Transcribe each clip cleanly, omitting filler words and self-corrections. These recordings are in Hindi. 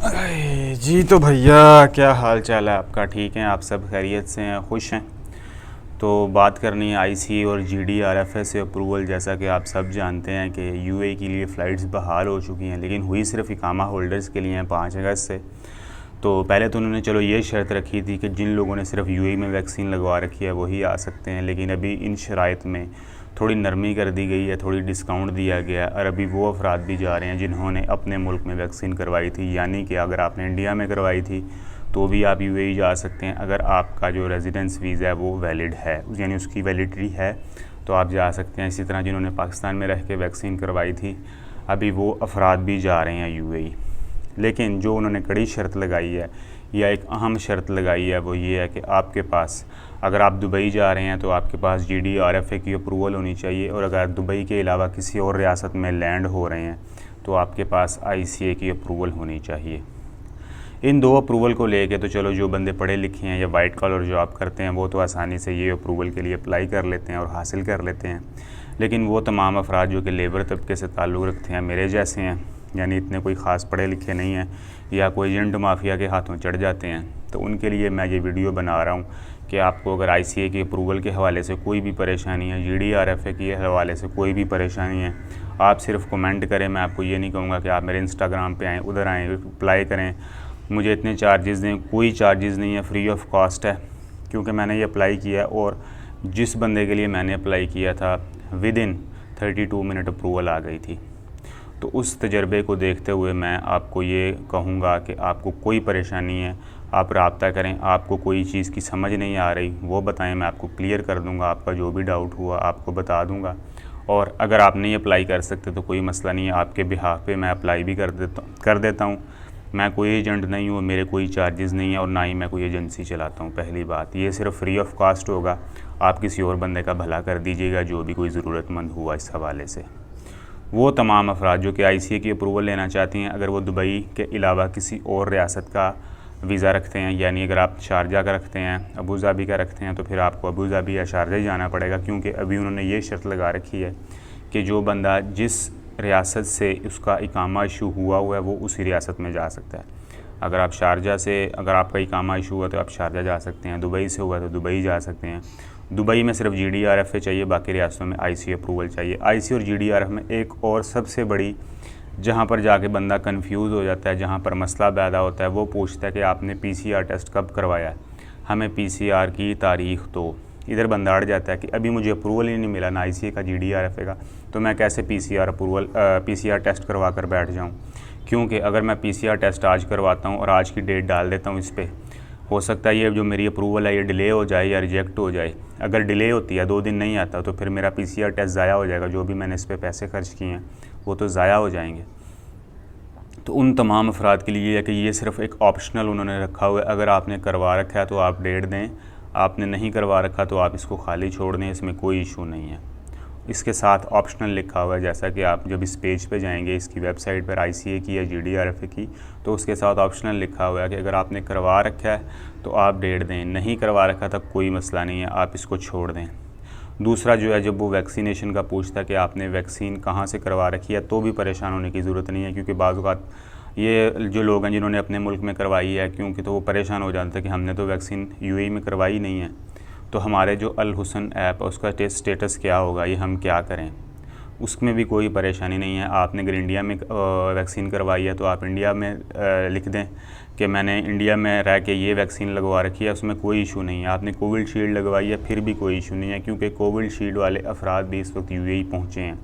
जी तो भैया, क्या हाल चाल है आपका? ठीक है, आप सब खैरियत से हैं, खुश हैं? तो बात करनी है आईसी और जीडीआरएफए अप्रूवल। जैसा कि आप सब जानते हैं कि यूएई के लिए फ़्लाइट्स बहाल हो चुकी हैं, लेकिन हुई सिर्फ इकामा होल्डर्स के लिए हैं 5 अगस्त से। तो पहले तो उन्होंने चलो ये शर्त रखी थी कि जिन लोगों ने सिर्फ यूएई में वैक्सीन लगवा रखी है वही आ सकते हैं, लेकिन अभी इन शराइत में थोड़ी नरमी कर दी गई है, थोड़ी डिस्काउंट दिया गया और अभी वो अफराद भी जा रहे हैं जिन्होंने अपने मुल्क में वैक्सीन करवाई थी। यानी कि अगर आपने इंडिया में करवाई थी तो भी आप यूएई जा सकते हैं। अगर आपका जो रेजिडेंस वीज़ा है वो वैलिड है, यानी उसकी वैलिडिटी है, तो आप जा सकते हैं। इसी तरह जिन्होंने पाकिस्तान में रह के वैक्सीन करवाई थी अभी वो अफराद भी जा रहे हैं यूएई। लेकिन जो उन्होंने कड़ी शर्त लगाई है या एक अहम शर्त लगाई है वो ये है कि आपके पास, अगर आप दुबई जा रहे हैं तो आपके पास जीडीआरएफए की अप्रूवल होनी चाहिए, और अगर दुबई के अलावा किसी और रियासत में लैंड हो रहे हैं तो आपके पास आईसीए की अप्रूवल होनी चाहिए। इन दो अप्रूवल को लेके तो चलो, जो बंदे पढ़े लिखे हैं या वाइट कॉलर जॉब करते हैं वो तो आसानी से ये अप्रूवल के लिए अप्लाई कर लेते हैं और हासिल कर लेते हैं। लेकिन वो तमाम अफराद जो कि लेबर तबके से ताल्लुक़ रखते हैं, मेरे जैसे हैं, यानी इतने कोई ख़ास पढ़े लिखे नहीं हैं या कोई एजेंट माफिया के हाथों चढ़ जाते हैं, तो उनके लिए मैं ये वीडियो बना रहा हूँ कि आपको अगर आईसीए की अप्रूवल के हवाले से कोई भी परेशानी है, जीडीआरएफए के हवाले से कोई भी परेशानी है, आप सिर्फ कमेंट करें। मैं आपको ये नहीं कहूँगा कि आप मेरे इंस्टाग्राम पे आएँ, उधर आएँ, अप्लाई करें, मुझे इतने चार्जेस दें। कोई चार्जेस नहीं है, फ्री ऑफ कॉस्ट है, क्योंकि मैंने ये अप्लाई किया है और जिस बंदे के लिए मैंने अप्लाई किया था विद इन 32 मिनट अप्रूवल आ गई थी। तो उस तजर्बे को देखते हुए मैं आपको ये कहूँगा कि आपको कोई परेशानी है आप रब्ता करें। आपको कोई चीज़ की समझ नहीं आ रही वो बताएं, मैं आपको क्लियर कर दूँगा। आपका जो भी डाउट हुआ आपको बता दूँगा। और अगर आप नहीं अप्लाई कर सकते तो कोई मसला नहीं है, आपके बिहाफ पे मैं अप्लाई भी कर देता हूँ। मैं कोई एजेंट नहीं हूँ, मेरे कोई चार्जेस नहीं है और ना ही मैं कोई एजेंसी चलाता हूँ। पहली बात ये सिर्फ फ्री ऑफ कॉस्ट होगा, आप किसी और बंदे का भला कर दीजिएगा जो भी कोई ज़रूरतमंद हुआ इस हवाले से। वो तमाम अफराद जो कि आईसीए की अप्रूवल लेना चाहती हैं, अगर वो दुबई के अलावा किसी और रियासत का वीज़ा रखते हैं, यानी अगर आप शारजा का रखते हैं, अबू धाबी का रखते हैं, तो फिर आपको अबू धाबी या शारजा ही जाना पड़ेगा, क्योंकि अभी उन्होंने ये शर्त लगा रखी है कि जो बंदा जिस रियासत से उसका इकामा इशू हुआ है वो उसी रियासत में जा सकता है। अगर आप शारजा से, अगर आपका इकामा इशू हुआ तो आप शारजा जा सकते हैं, दुबई से हुआ तो दुबई जा सकते हैं। दुबई में सिर्फ जीडीआरएफए चाहिए, बाकी रियासतों में आईसी अप्रूवल चाहिए। आईसी और जीडीआरएफ में एक और सबसे बड़ी, जहाँ पर जाके बंदा कंफ्यूज हो जाता है, जहाँ पर मसला पैदा होता है, वो पूछता है कि आपने पीसीआर टेस्ट कब करवाया है, हमें पीसीआर की तारीख़ दो। इधर बंदा अड़ जाता है कि अभी मुझे अप्रूवल ही नहीं मिला ना आईसीए का जीडीआरएफए का, तो मैं कैसे पीसीआर टेस्ट करवा कर बैठ जाऊँ। क्योंकि अगर मैं पीसीआर टेस्ट आज करवाता हूँ और आज की डेट डाल देता हूँ इस पर, हो सकता है ये जो मेरी अप्रूवल है ये डिले हो जाए या रिजेक्ट हो जाए। अगर डिले होती है, 2 दिन नहीं आता, तो फिर मेरा पीसीआर टेस्ट ज़ाया हो जाएगा। जो भी मैंने इस पर पैसे खर्च किए हैं वो तो ज़ाया हो जाएंगे। तो उन तमाम अफराद के लिए है कि ये सिर्फ एक ऑप्शनल उन्होंने रखा हुआ है। अगर आपने करवा रखा है तो आप डेट दें, आपने नहीं करवा रखा तो आप इसको खाली छोड़ दें, इसमें कोई इशू नहीं है। इसके साथ ऑप्शनल लिखा हुआ है, जैसा कि आप जब इस पेज पे जाएंगे इसकी वेबसाइट पर आईसीए की या जीडीआरएफए की, तो उसके साथ ऑप्शनल लिखा हुआ है कि अगर आपने करवा रखा है तो आप डेट दें, नहीं करवा रखा तब कोई मसला नहीं है, आप इसको छोड़ दें। दूसरा जो है, जब वो वैक्सीनेशन का पूछता है कि आपने वैक्सीन कहाँ से करवा रखी है, तो भी परेशान होने की ज़रूरत नहीं है, क्योंकि बाज़ औक़ात ये जो लोग हैं जिन्होंने अपने मुल्क में करवाई है, क्योंकि तो वो परेशान हो जाते हैं कि हमने तो वैक्सीन यूएई में करवाई नहीं है, तो हमारे जो अल हुसन ऐप है उसका स्टेटस क्या होगा, ये हम क्या करें। उसमें भी कोई परेशानी नहीं है। आपने अगर इंडिया में वैक्सीन करवाई है तो आप इंडिया में लिख दें कि मैंने इंडिया में रह के ये वैक्सीन लगवा रखी है, उसमें कोई इशू नहीं है। आपने कोविशील्ड लगवाई है फिर भी कोई इशू नहीं है, क्योंकि कोविशील्ड वाले अफराद भी इस वक्त यूएई पहुँचे हैं,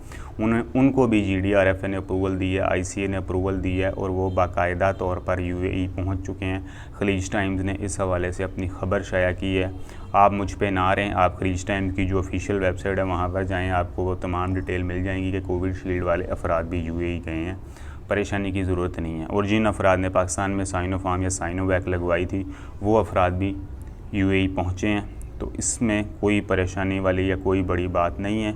उनको भी जीडीआरएफए ने अप्रूवल दी है, आईसीए ने अप्रूवल दी है और वो बाकायदा तौर पर यूएई पहुँच चुके हैं। खलीज टाइम्स ने इस हवाले से अपनी ख़बर शाया की है। आप मुझ पे ना रहें, आप खलीज टाइम्स की जो ऑफिशियल वेबसाइट है वहाँ पर जाएँ, आपको वो तमाम डिटेल मिल जाएंगी कि कोविशील्ड वाले अफराद भी यूएई गए हैं। परेशानी की ज़रूरत नहीं है। और जिन अफराद ने पाकिस्तान में साइनोफार्म या साइनोवैक लगवाई थी वो अफराद भी यूएई पहुँचे हैं, तो इसमें कोई परेशानी वाली या कोई बड़ी बात नहीं है।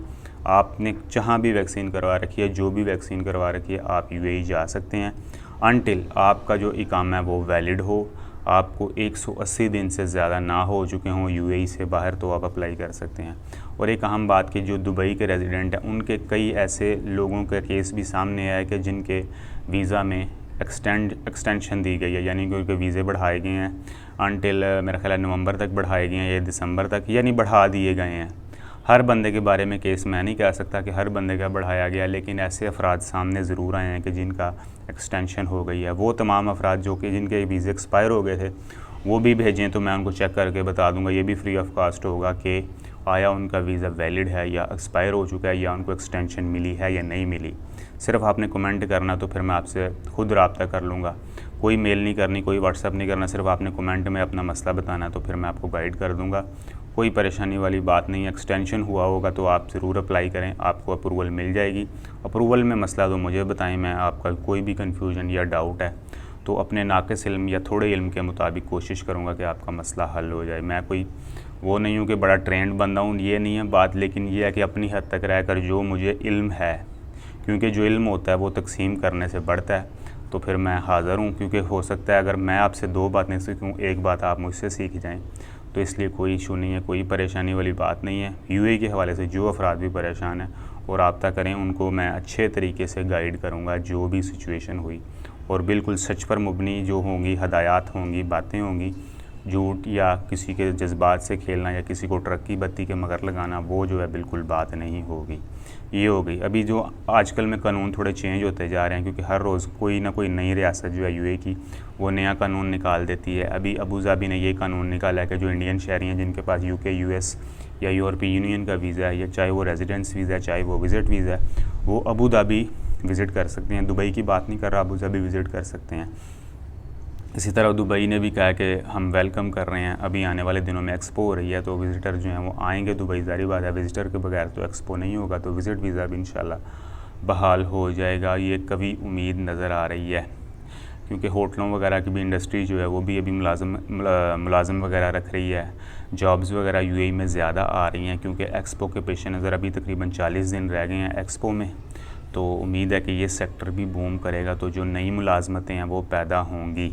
आपने जहाँ भी वैक्सीन करवा रखी है, जो भी वैक्सीन करवा रखी है, आप यूएई जा सकते हैं अनटिल आपका जो इकामा है वो वैलिड हो, आपको 180 दिन से ज़्यादा ना हो चुके हों यूएई से बाहर, तो आप अप्लाई कर सकते हैं। और एक अहम बात कि जो दुबई के रेजिडेंट हैं उनके कई ऐसे लोगों का केस भी सामने आया है कि जिनके वीज़ा में एक्सटेंशन दी गई है, यानी कि उनके वीज़े बढ़ाए गए हैं अनटिल मेरा ख्याल है नवंबर तक बढ़ाए गए हैं या दिसंबर तक, यानी बढ़ा दिए गए हैं। हर बंदे के बारे में केस मैं नहीं कह सकता कि हर बंदे का बढ़ाया गया, लेकिन ऐसे अफराद सामने ज़रूर आए हैं कि जिनका एक्सटेंशन हो गई है। वो तमाम अफराद जो कि जिनके वीज़े एक्सपायर हो गए थे वो भी भेजें तो मैं उनको चेक करके बता दूंगा। ये भी फ्री ऑफ कास्ट होगा कि आया उनका वीज़ा वैलिड है या एक्सपायर हो चुका है या उनको एक्सटेंशन मिली है या नहीं मिली। सिर्फ आपने कमेंट करना, तो फिर मैं आपसे खुद रब्ता कर लूँगा। कोई मेल नहीं करनी, कोई व्हाट्सअप नहीं करना, सिर्फ आपने कमेंट में अपना मसला बताना, तो फिर मैं आपको गाइड कर दूँगा। कोई परेशानी वाली बात नहीं है। एक्सटेंशन हुआ होगा तो आप ज़रूर अप्लाई करें, आपको अप्रूवल मिल जाएगी। अप्रूवल में मसला तो मुझे बताएं, मैं आपका कोई भी कन्फ्यूजन या डाउट है तो अपने नाक़िस इल्म या थोड़े इल्म के मुताबिक कोशिश करूँगा कि आपका मसला हल हो जाए। मैं कोई वो नहीं हूँ कि बड़ा ट्रेंड बंदा हूँ, ये नहीं है बात, लेकिन ये है कि अपनी हद तक रह कर जो मुझे इल्म है, क्योंकि जो इल्म होता है वो तकसीम करने से बढ़ता है, तो फिर मैं हाज़िर हूँ। क्योंकि हो सकता है अगर मैं आपसे 2 बातें सीखूँ, एक बात आप मुझसे सीख जाएँ, तो इसलिए कोई इशू नहीं है, कोई परेशानी वाली बात नहीं है। यूएई के हवाले से जो अफराद भी परेशान हैं और रब्ता करें, उनको मैं अच्छे तरीके से गाइड करूँगा जो भी सिचुएशन हुई, और बिल्कुल सच पर मुबनी जो होंगी, हदायत होंगी, बातें होंगी। झूठ या किसी के जज्बात से खेलना या किसी को ट्रक की बत्ती के मगर लगाना, वो जो है बिल्कुल बात नहीं होगी। ये हो गई। अभी जो आजकल में कानून थोड़े चेंज होते जा रहे हैं, क्योंकि हर रोज़ कोई ना कोई नई रियासत जो है यूएई की वो नया कानून निकाल देती है। अभी अबू धाबी ने ये कानून निकाला है कि जो इंडियन शहरी हैं जिनके पास यूके, यूएस या यूरोपीय यूनियन का वीज़ा है, या चाहे वो रेजिडेंस वीज़ा है, चाहे वो विज़िट वीज़ा है, वो अबू धाबी विज़िट कर सकते हैं। दुबई की बात नहीं कर रहा, अबू धाबी विज़िट कर सकते हैं। इसी तरह दुबई ने भी कहा कि हम वेलकम कर रहे हैं। अभी आने वाले दिनों में एक्सपो हो रही है, तो विज़िटर जो हैं वो आएंगे दुबई। ज़ाहिर बात है, विज़िटर के बगैर तो एक्सपो नहीं होगा, तो विज़िट वीज़ा भी इंशाल्लाह बहाल हो जाएगा। ये कभी उम्मीद नज़र आ रही है, क्योंकि होटलों वगैरह की भी इंडस्ट्री जो है वो भी अभी मुलाज़म वगैरह रख रही है। जॉब्स वगैरह यूएई में ज़्यादा आ रही हैं, क्योंकि एक्सपो के पेश नज़र अभी तकरीबन 40 दिन रह गए हैं एक्सपो में, तो उम्मीद है कि ये सेक्टर भी बूम करेगा, तो जो नई मुलाजमतें हैं वो पैदा होंगी।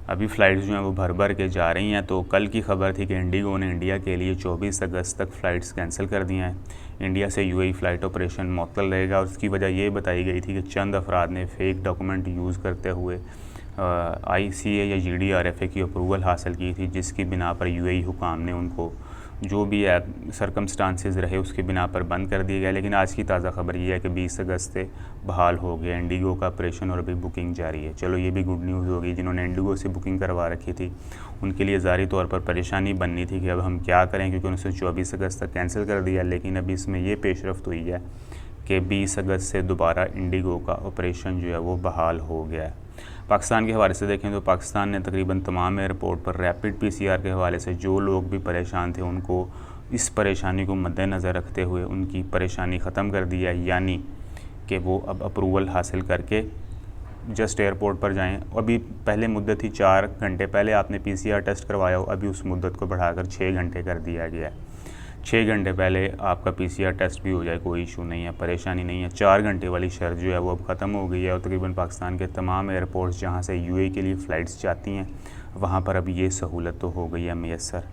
अभी फ़्लाइट्स जो हैं वो भर भर के जा रही हैं। तो कल की खबर थी कि इंडिगो ने इंडिया के लिए 24 अगस्त तक फ़्लाइट्स कैंसिल कर दी हैं। इंडिया से यूएई फ़्लाइट ऑपरेशन मुअत्तल रहेगा। उसकी वजह ये बताई गई थी कि चंद अफराद ने फ़ेक डॉक्यूमेंट यूज़ करते हुए आईसीए या जीडीआरएफए की अप्रूवल हासिल की थी, जिसकी बिना पर यूएई हुकाम ने उनको जो भी सरकमस्टांसेस रहे उसके बिना पर बंद कर दिया गया। लेकिन आज की ताज़ा खबर ये है कि 20 अगस्त से बहाल हो गया इंडिगो का ऑपरेशन और अभी बुकिंग जारी है। चलो ये भी गुड न्यूज़ होगी। जिन्होंने इंडिगो से बुकिंग करवा रखी थी उनके लिए ज़ाहिरी तौर पर परेशानी बननी थी कि अब हम क्या करें, क्योंकि उन्होंने 24 अगस्त तक कैंसिल कर दिया। लेकिन अभी इसमें ये पेशरफ्त हुई है कि 20 अगस्त से दोबारा इंडिगो का ऑपरेशन जो है वो बहाल हो गया है। पाकिस्तान के हवाले से देखें तो पाकिस्तान ने तकरीबन तमाम एयरपोर्ट पर रैपिड पीसीआर के हवाले से जो लोग भी परेशान थे उनको इस परेशानी को मद्देनज़र रखते हुए उनकी परेशानी ख़त्म कर दी है, यानी कि वो अब अप्रूवल हासिल करके जस्ट एयरपोर्ट पर जाएं। अभी पहले मुद्दत थी 4 घंटे पहले आपने पीसीआर टेस्ट करवाया हो, अभी उस मुद्दत को बढ़ाकर 6 घंटे कर दिया गया है। 6 घंटे पहले आपका पीसीआर टेस्ट भी हो जाए, कोई इशू नहीं है, परेशानी नहीं है। 4 घंटे वाली शर्त जो है वो अब ख़त्म हो गई है और तकरीबन पाकिस्तान के तमाम एयरपोर्ट्स जहाँ से यूएई के लिए फ़्लाइट्स जाती हैं वहाँ पर अब ये सहूलत तो हो गई है मैसर।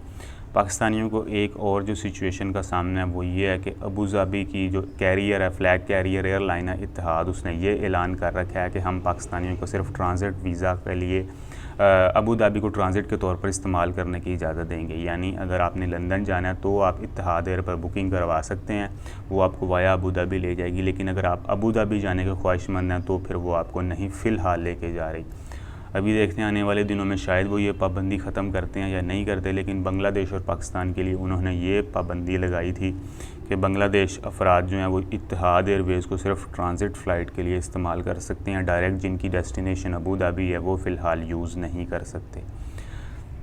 पाकिस्तानियों को एक और जो सिचुएशन का सामना है वो ये है कि अबू धाबी की जो कैरियर है, फ्लैग कैरियर एयरलाइन है इत्तेहाद, उसने ये ऐलान कर रखा है कि हम पाकिस्तानियों को सिर्फ ट्रांजिट वीज़ा के लिए अबू धाबी को ट्रांजिट के तौर पर इस्तेमाल करने की इजाज़त देंगे। यानी अगर आपने लंदन जाना है तो आप इत्तेहाद एयर पर बुकिंग करवा सकते हैं, वो आपको वाया अबू धाबी ले जाएगी। लेकिन अगर आप अबू धाबी जाने के ख्वाहिशमंद हैं तो फिर वो आपको नहीं फ़िलहाल लेके जा रही। अभी देखते हैं आने वाले दिनों में शायद वो ये पाबंदी ख़त्म करते हैं या नहीं करते। लेकिन बांग्लादेश और पाकिस्तान के लिए उन्होंने ये पाबंदी लगाई थी कि बांग्लादेश अफराद जो हैं वो इत्तेहाद एयरवेज़ को सिर्फ ट्रांजिट फ़्लाइट के लिए इस्तेमाल कर सकते हैं। डायरेक्ट जिनकी डेस्टिनेशन अबू धाबी है वो फ़िलहाल यूज़ नहीं कर सकते।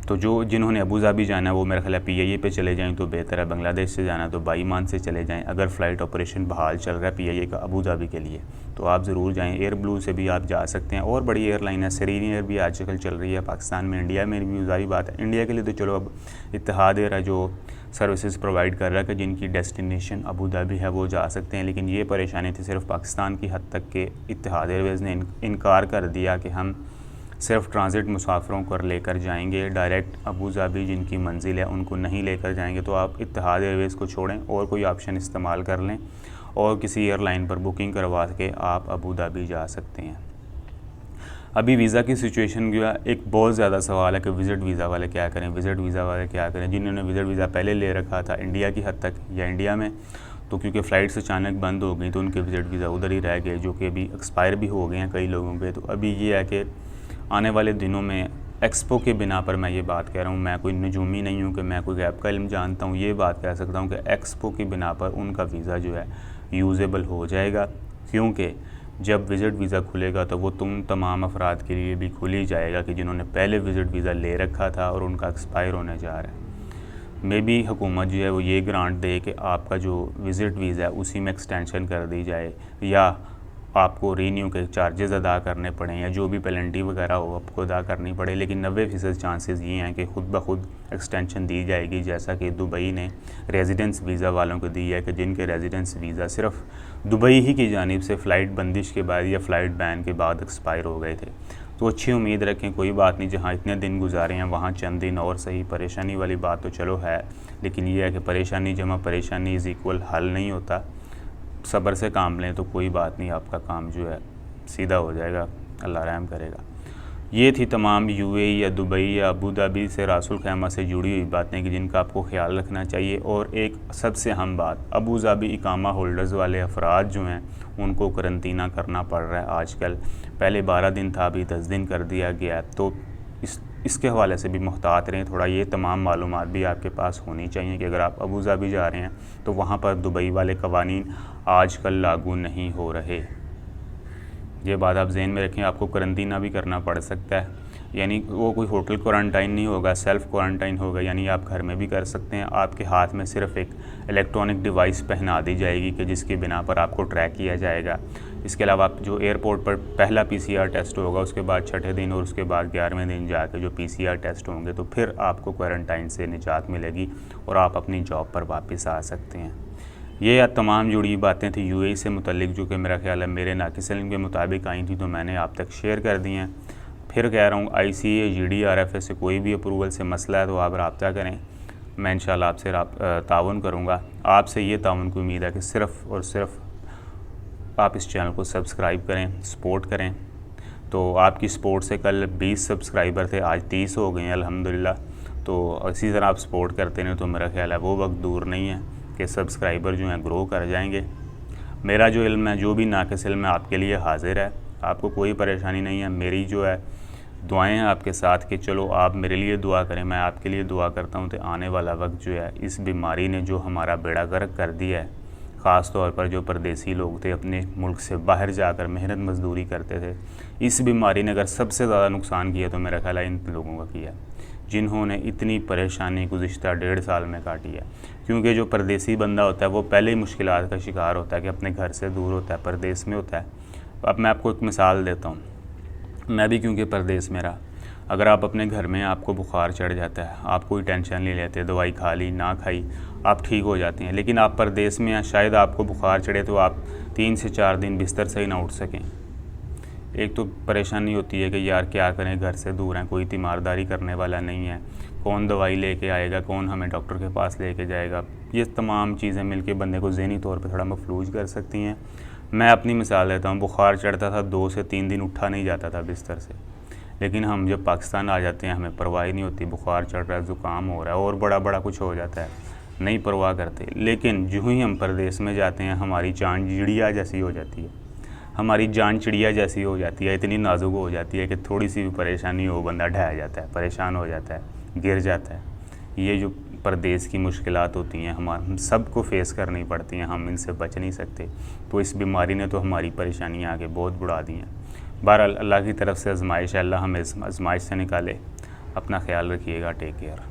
तो जिन्होंने अबू धाबी जाना है वो मेरा ख्याल है पीआईए पे चले जाएं तो बेहतर है। बांग्लादेश से जाना तो बाईमान से चले जाएं। अगर फ़्लाइट ऑपरेशन बहाल चल रहा है पीआईए का अबू धाबी के लिए तो आप ज़रूर जाएं। एयर ब्लू से भी आप जा सकते हैं और बड़ी एयरलाइन है, सेरीन एयर भी आजकल चल रही है पाकिस्तान में, इंडिया में भी जारी बात है। इंडिया के लिए तो चलो अब इत्तेहाद एयर है जो सर्विसेज प्रोवाइड कर रहा है कि जिनकी डेस्टिनेशन अबू धाबी है वो जा सकते हैं। लेकिन ये परेशानी थी सिर्फ पाकिस्तान की हद तक के इत्तेहाद एयरवेज़ ने इनकार कर दिया कि हम सिर्फ ट्रांजिट मुसाफिरों को लेकर जाएंगे, डायरेक्ट अबू धाबी जिनकी मंजिल है उनको नहीं लेकर जाएंगे। तो आप इत्तेहाद एयरवेज़ को छोड़ें और कोई ऑप्शन इस्तेमाल कर लें और किसी एयरलाइन पर बुकिंग करवा के आप अबू धाबी जा सकते हैं। अभी वीज़ा की सिचुएशन का एक बहुत ज़्यादा सवाल है कि विज़िट वीज़ा वाले क्या करें, विज़िट वीज़ा वाले क्या करें। जिन्होंने विज़िट वीज़ा पहले ले रखा था इंडिया की हद तक या इंडिया में, तो क्योंकि फ़्लाइट्स अचानक बंद हो गई तो उनके विज़िट वीज़ा उधर ही रह गए, जो कि अभी एक्सपायर भी हो गए हैं कई लोगों के। तो अभी ये है कि आने वाले दिनों में एक्सपो के बिना पर मैं ये बात कह रहा हूँ, मैं कोई नजूमी नहीं हूँ कि मैं कोई गैप का इल्म जानता हूँ, ये बात कह सकता हूँ कि एक्सपो के बिना पर उनका वीज़ा जो है यूज़ेबल हो जाएगा। क्योंकि जब विज़िट वीज़ा खुलेगा तो वो तमाम अफराद के लिए भी खुल ही जाएगा कि जिन्होंने पहले विज़िट वीज़ा ले रखा था और उनका एक्सपायर होने जा रहा है। मे बी हुकूमत जो है वो ये ग्रांट दे कि आपका जो विज़िट वीज़ा है उसी में एक्सटेंशन कर दी जाए, या आपको रीन्यू के चार्जेस अदा करने पड़ें, या जो भी पेनल्टी वगैरह हो आपको अदा करनी पड़े। लेकिन 90% चांसेस ये हैं कि ख़ुद ब खुद एक्सटेंशन दी जाएगी, जैसा कि दुबई ने रेजिडेंस वीज़ा वालों को दी है कि जिनके रेजिडेंस वीज़ा सिर्फ दुबई ही की जानिब से फ़्लाइट बंदिश के बाद या फ़्लाइट बैन के बाद एक्सपायर हो गए थे। तो अच्छी उम्मीद रखें, कोई बात नहीं, जहाँ इतने दिन गुजारे हैं वहाँ चंद दिन और सही। परेशानी वाली बात तो चलो है, लेकिन यह है कि परेशानी जमा परेशानी इज़ इक्वल हल नहीं होता। सब्र से काम लें तो कोई बात नहीं, आपका काम जो है सीधा हो जाएगा, अल्लाह रहम करेगा। ये थी तमाम यूएई या दुबई या अबू धाबी से रासुल खैमा से जुड़ी हुई बातें कि जिनका आपको ख्याल रखना चाहिए। और एक सबसे अहम बात, अबू धाबी इकामा होल्डर्स वाले अफराद जो हैं उनको करंतना करना पड़ रहा है आजकल। पहले 12 दिन था, अभी 10 दिन कर दिया गया है। तो इसके हवाले से भी मुहतात रहें थोड़ा। ये तमाम मालूमात भी आपके पास होनी चाहिए कि अगर आप अबू धाबी जा रहे हैं तो वहाँ पर दुबई वाले कवानीन आजकल लागू नहीं हो रहे। ये बात आप जहन में रखें। आपको करंतना भी करना पड़ सकता है, यानी वो कोई होटल क्वारंटाइन नहीं होगा, सेल्फ़ क्वारंटाइन होगा, यानी आप घर में भी कर सकते हैं। आपके हाथ में सिर्फ एक इलेक्ट्रॉनिक डिवाइस पहना दी जाएगी कि जिसके बिना पर आपको ट्रैक किया जाएगा। इसके अलावा आप जो एयरपोर्ट पर पहला PCR टेस्ट होगा, उसके बाद 6ठे दिन और उसके बाद 11वें दिन जाके जो PCR टेस्ट होंगे, तो फिर आपको क्वारंटाइन से निजात मिलेगी और आप अपनी जॉब पर वापस आ सकते हैं। ये तमाम जुड़ी बातें थी यूएई से मुतल्लिक, जो कि मेरा ख्याल है मेरे नाक़िस इल्म के मुताबिक आई थी, तो मैंने आप तक शेयर कर दी हैं। फिर कह रहा हूँ ICA GD RFA से कोई भी अप्रूवल से मसला है तो आप रब्ता करें, मैं इंशाल्लाह आपसे ताउन करूँगा। आपसे ये ताउन की उम्मीद है कि सिर्फ़ और सिर्फ आप इस चैनल को सब्सक्राइब करें, सपोर्ट करें। तो आपकी सपोर्ट से कल 20 सब्सक्राइबर थे, आज 30 हो गए हैं अल्हम्दुलिल्लाह। तो इसी तरह आप सपोर्ट करते हैं तो मेरा ख्याल है वो वक्त दूर नहीं है कि सब्सक्राइबर जो हैं ग्रो कर जाएंगे। मेरा जो इल्म है, जो भी नाक़िस इल्म है, आपके लिए हाजिर है। आपको कोई परेशानी नहीं है। मेरी जो है दुआएं हैं आपके साथ कि चलो आप मेरे लिए दुआ करें, मैं आपके लिए दुआ करता हूं। तो आने वाला वक्त जो है, इस बीमारी ने जो हमारा बेड़ा गर्क कर दिया है, ख़ास तौर पर जो परदेसी लोग थे, अपने मुल्क से बाहर जाकर मेहनत मजदूरी करते थे, इस बीमारी ने अगर सबसे ज़्यादा नुकसान किया तो मेरा ख्याल है इन लोगों का किया, जिन्होंने इतनी परेशानी गुज़िश्ता 1.5 साल में काटी है। क्योंकि जो परदेसी बंदा होता है वो पहले ही मुश्किलात का शिकार होता है कि अपने घर से दूर होता है, परदेस में होता है। अब मैं आपको एक मिसाल देता हूँ, मैं भी क्योंकि परदेस में रहा। अगर आप अपने घर में आपको बुखार चढ़ जाता है, आप कोई टेंशन नहीं लेते, दवाई खा ली ना खाई आप ठीक हो जाते हैं। लेकिन आप परदेस में हैं, शायद आपको बुखार चढ़े तो आप 3 से 4 दिन बिस्तर से ही ना उठ सकें। एक तो परेशानी होती है कि यार क्या करें, घर से दूर हैं, कोई तीमारदारी करने वाला नहीं है, कौन दवाई लेके आएगा, कौन हमें डॉक्टर के पास लेके जाएगा। ये तमाम चीज़ें मिलके बंदे को ज़हनी तौर पे थोड़ा मफलूज कर सकती हैं। मैं अपनी मिसाल देता हूँ, बुखार चढ़ता था 2 से 3 दिन उठा नहीं जाता था बिस्तर से। लेकिन हम जब पाकिस्तान आ जाते हैं हमें परवाह नहीं होती, बुखार चढ़ रहा है, ज़ुकाम हो रहा है और बड़ा कुछ हो जाता है, नहीं परवाह करते। लेकिन जो ही हम परदेस में जाते हैं हमारी जान चिड़िया जैसी हो जाती है, हमारी जान चिड़िया जैसी हो जाती है, इतनी नाजुक हो जाती है कि थोड़ी सी भी परेशानी हो बंदा ढह जाता है, परेशान हो जाता है, गिर जाता है। ये जो परदेस की मुश्किलात होती हैं हम सबको फेस करनी पड़ती हैं, हम इनसे बच नहीं सकते। तो इस बीमारी ने तो हमारी परेशानियाँ आगे बहुत बढ़ा दी हैं। बहरहाल अल्लाह की तरफ से आजमाइश है, अल्लाह हमें आजमाइश से निकाले। अपना ख्याल रखिएगा, टेक केयर।